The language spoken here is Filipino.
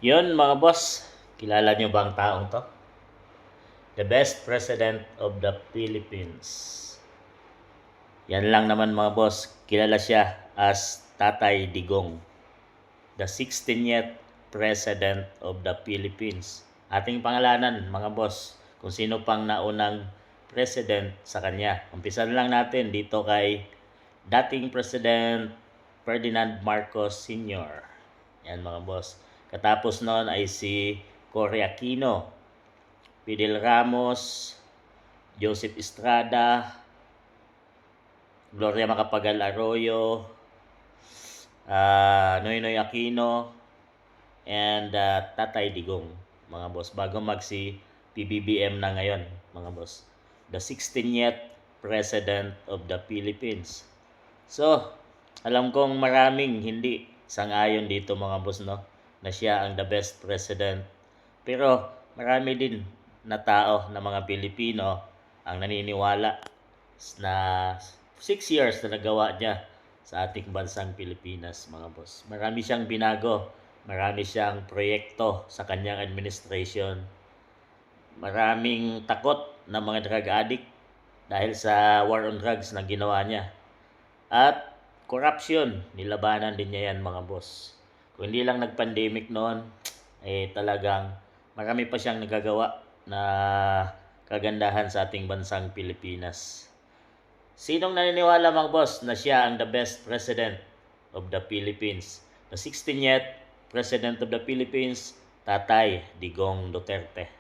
Yun mga boss, kilala nyo ba ang taong to? The best president of the Philippines. Yan lang naman mga boss, kilala siya as Tatay Digong, the 16th president of the Philippines. Ating pangalanan mga boss, kung sino pang naunang president sa kanya. Umpisan lang natin dito kay dating President Ferdinand Marcos Sr. Yan mga boss. Katapos noon ay si Cory Aquino, Fidel Ramos, Joseph Estrada, Gloria Macapagal Arroyo, Noynoy Aquino, and Tatay Digong, mga boss. Bago si PBBM na ngayon, mga boss. The 16th President of the Philippines. So, alam kong maraming hindi sang-ayon dito mga boss, no? Na siya ang the best president. Pero marami din na tao na mga Pilipino ang naniniwala na 6 years na nagawa niya sa ating bansang Pilipinas, mga boss. Marami siyang binago, marami siyang proyekto sa kanyang administration. Maraming takot na mga drug addict dahil sa war on drugs na ginawa niya. At corruption, nilabanan din niya yan mga boss. Kung hindi lang nag-pandemic noon, talagang marami pa siyang nagagawa na kagandahan sa ating bansang Pilipinas. Sinong naniniwala mga boss na siya ang the best president of the Philippines? The 16th President of the Philippines, Tatay Digong Duterte.